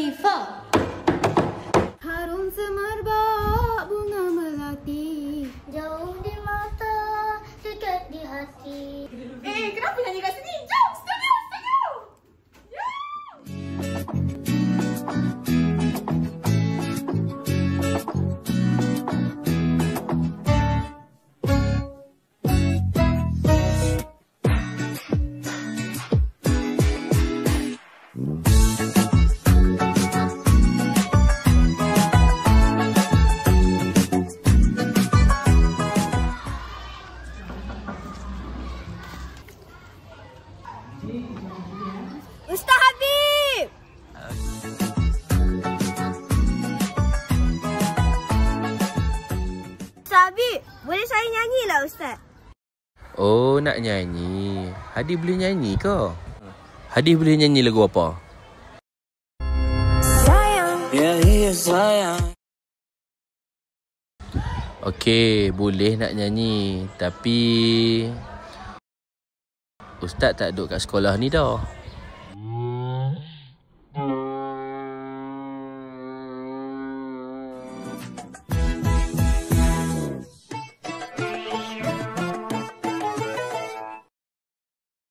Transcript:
FIFA. Harum semerbak bunga melati, jauh di mata, dekat di hati. Kenapa nyanyi kat sini? Jom, studio. Ustaz Habib! Ustaz Habib, boleh saya nyanyi lah Ustaz? Oh, nak nyanyi. Hadi boleh nyanyi ke? Hadi boleh nyanyi lagu apa? Sayang. Ya, sayang. Okey, boleh nak nyanyi. Tapi Ustaz tak duduk kat sekolah ni dah.